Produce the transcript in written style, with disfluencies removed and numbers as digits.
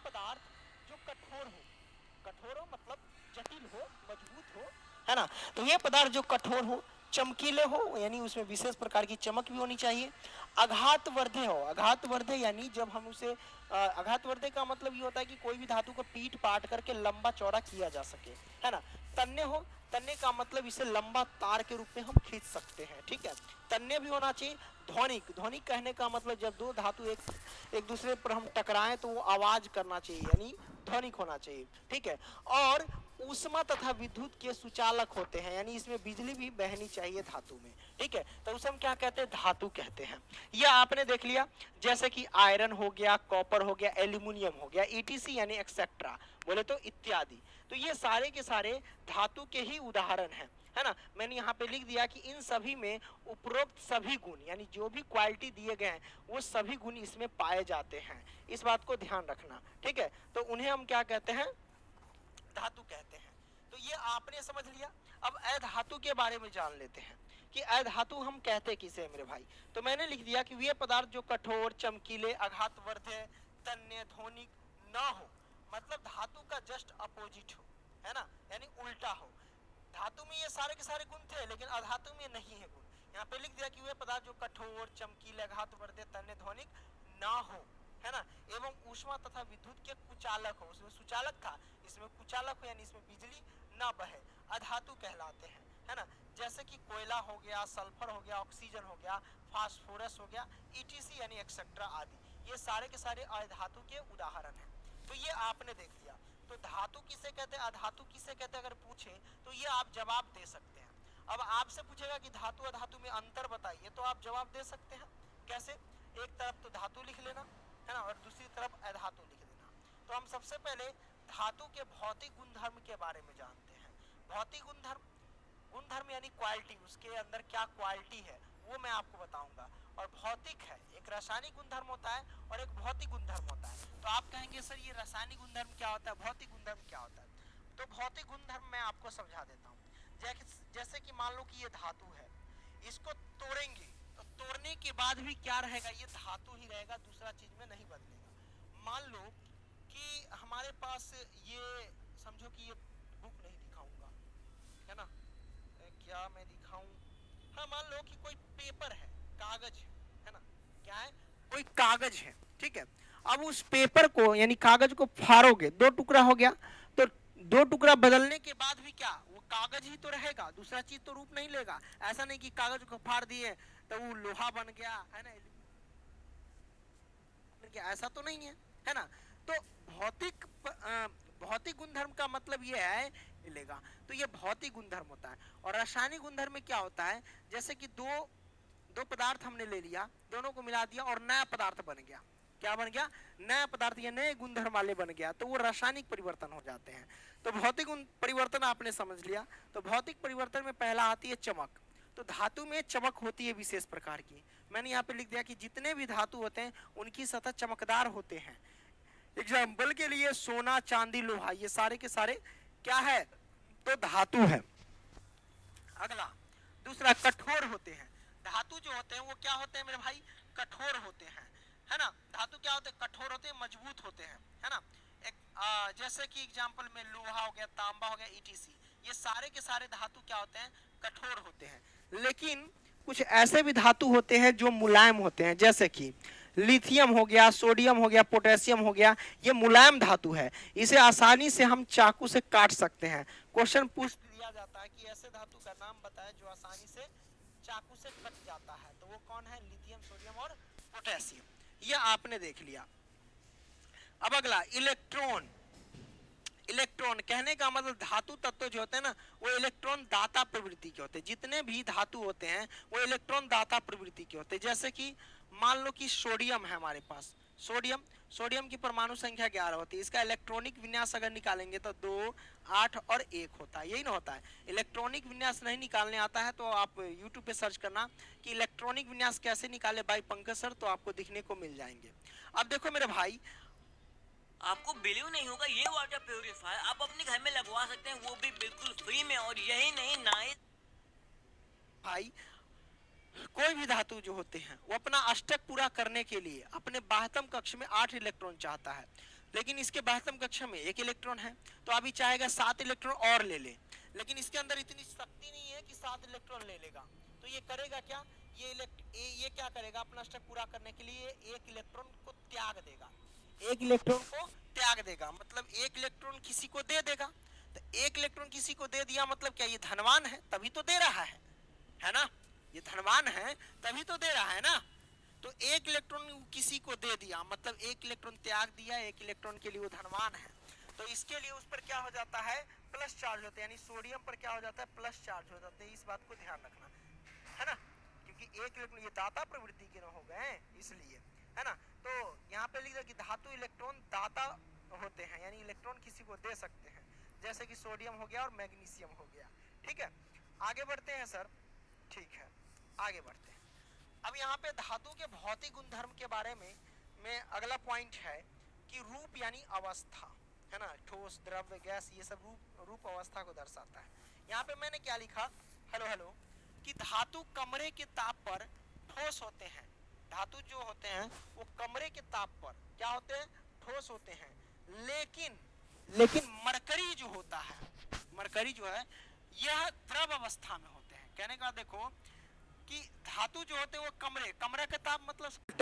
पदार्थ जो कठोर हो मतलब जटिल हो, मजबूत हो, है ना। तो ये पदार्थ जो कठोर हो, चमकीले हो, यानी उसमें विशेष प्रकार की चमक भी होनी चाहिए। आघातवर्धे हो, आघातवर्धे यानी जब हम उसे आघातवर्धे का मतलब ये होता है कि कोई भी धातु को पीट पाट करके लंबा चौड़ा किया जा सके, है ना। तन्य हो, तन्य का मतलब इसे लंबा तार के रूप में हम खींच सकते हैं, ठीक है। तन्य भी होना चाहिए। ध्वनिक, ध्वनिक कहने का मतलब जब दो धातु एक दूसरे पर हम टकराएं तो वो आवाज करना चाहिए, यानी ध्वनिक होना चाहिए, ठीक है। और ऊष्मा तथा विद्युत के सुचालक होते हैं, यानी इसमें बिजली भी बहनी चाहिए धातु में, ठीक है। तो उसे हम क्या कहते हैं, धातु कहते हैं। यह आपने देख लिया, जैसे कि आयरन हो गया, कॉपर हो गया, एल्यूमिनियम हो गया, ईटीसी यानी एक्सेट्रा, बोले तो इत्यादि। तो ये सारे के सारे धातु के ही उदाहरण हैं, है ना। मैंने यहाँ पे लिख दिया कि इन सभी में उपरोक्त सभी गुण, यानी जो भी क्वालिटी दिए गए हैं वो सभी गुण इसमें पाए जाते हैं, इस बात को ध्यान रखना, ठीक है। तो उन्हें हम क्या कहते हैं, धातु कहते हैं। तो ये आपने समझ लिया। अब अधातु के बारे में जान लेते हैं कि अधातु हम कहते किसे हैं मेरे भाई। तो मैंने लिख दिया कि वे पदार्थ जो कठोर, चमकीले, आघातवर्धे, तन्य, ध्वनिक न हो, मतलब धातु का जस्ट अपोजिट हो, है ना, यानी उल्टा हो। धातु में ये सारे के सारे गुण थे लेकिन अधातु में नहीं है गुण। यहाँ पे लिख दिया कि वे पदार्थ जो कठोर, चमकीले, आघातवर्धे, तन्य, ध्वनिक ना हो, है ना, एवं ऊष्मा तथा विद्युत के कुचालक हो, उसमें सुचालक था, इसमें कुचालक हो, यानी इसमें बिजली ना बहे, अधातु कहलाते हैं, है ना। जैसे कि कोयला हो गया, सल्फर हो गया, ऑक्सीजन हो गया, फास्फोरस हो गया, ईटीसी यानी एक्सेट्रा आदि, ये सारे के सारे अधातु के उदाहरण हैं। तो ये आपने देख लिया। तो धातु किसे कहते हैं, अधातु किसे कहते हैं, अगर पूछे तो ये आप जवाब दे सकते हैं। अब आपसे पूछेगा कि धातु अधातु में अंतर बताइए, तो आप जवाब दे सकते हैं। कैसे, एक तरफ तो धातु लिख लेना, है ना, और दूसरी तरफ अधातु लिख देना। तो हम सबसे पहले धातु के भौतिक गुणधर्म के बारे में जानते हैं। भौतिक गुणधर्म, गुणधर्म यानी क्वालिटी, उसके अंदर क्या क्वालिटी है वो मैं आपको बताऊंगा। और भौतिक है, एक रासायनिक गुणधर्म होता है और एक भौतिक गुणधर्म होता है। तो आप कहेंगे सर ये रासायनिक गुणधर्म क्या होता है, भौतिक गुणधर्म क्या होता है। तो भौतिक गुणधर्म मैं आपको समझा देता हूँ। जैसे कि मान लो कि ये धातु है, इसको तोड़ेंगे तो तोड़ने के बाद भी क्या रहेगा, ये धातु ही रहेगा, दूसरा चीज में नहीं बदलेगा। मान लो कि हमारे पास ये, समझो कि ये बुक नहीं दिखाऊंगा, है ना, क्या मैं दिखाऊं, हाँ मान लो कि कोई पेपर है, कागज है ना, क्या है, कोई कागज है, ठीक है। अब उस पेपर को यानी कागज को फाड़ोगे, दो टुकड़ा हो गया, तो दो टुकड़ा बदलने के बाद भी क्या, वो कागज ही तो रहेगा, दूसरा चीज तो रूप नहीं लेगा। ऐसा नहीं कि कागज को फाड़ दिए तो वो लोहा बन गया, है ना, ऐसा तो नहीं है ना। तो भौतिक भौतिक गुणधर्म का मतलब ये है मिलेगा। तो ये भौतिक गुणधर्म होता है। और रासायनिक गुणधर्म में क्या होता है, जैसे कि दो दो पदार्थ हमने ले लिया, दोनों को मिला दिया और नया पदार्थ बन गया। क्या बन गया, नया पदार्थ, ये नए गुणधर्म वाले बन गया, तो वो रासायनिक परिवर्तन हो जाते हैं। तो भौतिक परिवर्तन आपने समझ लिया। तो भौतिक परिवर्तन में पहला आती है चमक। तो धातु में चमक होती है विशेष प्रकार की। मैंने यहाँ पे लिख दिया कि जितने भी धातु होते हैं उनकी सतह चमकदार होते हैं। एग्जाम्पल के लिए सोना, चांदी, लोहा, ये सारे के सारे क्या है, तो धातु है। अगला दूसरा कठोर होते हैं। धातु जो होते हैं वो क्या होते हैं मेरे भाई, कठोर होते हैं, है ना। धातु क्या होते हैं, कठोर होते हैं, मजबूत होते हैं, है ना। एक जैसे कि एग्जांपल में लोहा हो गया, तांबा हो गया, ईटीसी, ये सारे के सारे धातु क्या होते हैं, कठोर होते हैं। लेकिन कुछ ऐसे भी धातु होते हैं जो मुलायम होते हैं, जैसे कि लिथियम हो गया, सोडियम हो गया, पोटेशियम हो गया, ये मुलायम धातु है, इसे आसानी से हम चाकू से काट सकते हैं। क्वेश्चन पूछ दिया जाता है कि ऐसे धातु का नाम बताएं जो आसानी से चाकू से कट जाता है, तो वो कौन है, लिथियम, सोडियम और पोटेशियम। ये आपने देख लिया। अब अगला इलेक्ट्रॉन। इलेक्ट्रॉन कहने का मतलब धातु तत्व जो होते हैं ना वो इलेक्ट्रॉन दाता प्रवृत्ति के होते हैं। जितने भी धातु होते हैं वो इलेक्ट्रॉन दाता प्रवृत्ति के होते हैं। जैसे कि मान लो कि सोडियम है हमारे पास, सोडियम, सोडियम की परमाणु संख्या 11 होती है। इसका इलेक्ट्रॉनिक विन्यास अगर निकालेंगे तो 2, 8 और 1 होता है, यही ना होता है। इलेक्ट्रॉनिक विन्यास नहीं निकालने आता है तो आप यूट्यूब पे सर्च करना कि इलेक्ट्रॉनिक विन्यास कैसे निकाले बाई पंकज सर, तो आपको दिखने को मिल जाएंगे। अब देखो मेरे भाई, आपको बिलीव नहीं होगा, ये वाटर प्योरीफायर आप अपने घर में लगवा सकते हैं, वो भी बिल्कुल फ्री में। और यही नहीं, नाइस भाई कोई भी धातु जो होते हैं वो अपना अष्टक पूरा करने के लिए अपने बाह्यतम कक्ष में 8 इलेक्ट्रॉन चाहता है। लेकिन इसके बाह्यतम कक्षा में 1 इलेक्ट्रॉन है, तो अभी चाहेगा 7 इलेक्ट्रॉन और ले ले, लेकिन इसके अंदर इतनी शक्ति नहीं है कि 7 इलेक्ट्रॉन ले लेगा। तो ये करेगा क्या, ये क्या करेगा, अपना स्टेप पूरा करने के लिए 1 इलेक्ट्रॉन को त्याग देगा, 1 इलेक्ट्रॉन को त्याग देगा, मतलब 1 इलेक्ट्रॉन किसी को दे देगा। तो 1 इलेक्ट्रॉन किसी को दे दिया मतलब क्या, ये धनवान है तभी तो दे रहा है ना, ये धनवान है तभी तो दे रहा है ना। तो 1 इलेक्ट्रॉन किसी को दे दिया मतलब 1 इलेक्ट्रॉन त्याग दिया, 1 इलेक्ट्रॉन के लिए वो धनवान है, तो इसके लिए उस पर क्या हो जाता है, प्लस चार्ज होता है, यानी सोडियम पर क्या हो जाता है, प्लस चार्ज हो जाता है। इस बात को ध्यान रखना है ना, क्योंकि 1 इलेक्ट्रॉन ये दाता प्रवृत्ति के हो गए इसलिए, है ना। तो यहाँ पे लिख दिया कि धातु इलेक्ट्रॉन दाता होते हैं, यानी इलेक्ट्रॉन किसी को दे सकते हैं, जैसे कि सोडियम हो गया और मैग्नीशियम हो गया। ठीक है, आगे बढ़ते हैं सर। ठीक है, आगे बढ़ते हैं। अब यहाँ पे धातु के भौतिक गुणधर्म के बारे में अगला पॉइंट है कि रूप यानी अवस्था, है ना, ठोस द्रव्य गैस, ये सब रूप अवस्था को दर्शाता है। यहाँ पे मैंने क्या लिखा, हेलो, कि धातु कमरे के ताप पर ठोस होते हैं। धातु जो होते हैं वो कमरे के ताप पर क्या होते हैं, ठोस होते हैं, लेकिन मरकरी जो होता है, मरकरी जो है यह द्रव अवस्था में होते हैं। कहने का देखो कि धातु जो होते हैं वो कमरे का ताप मतलब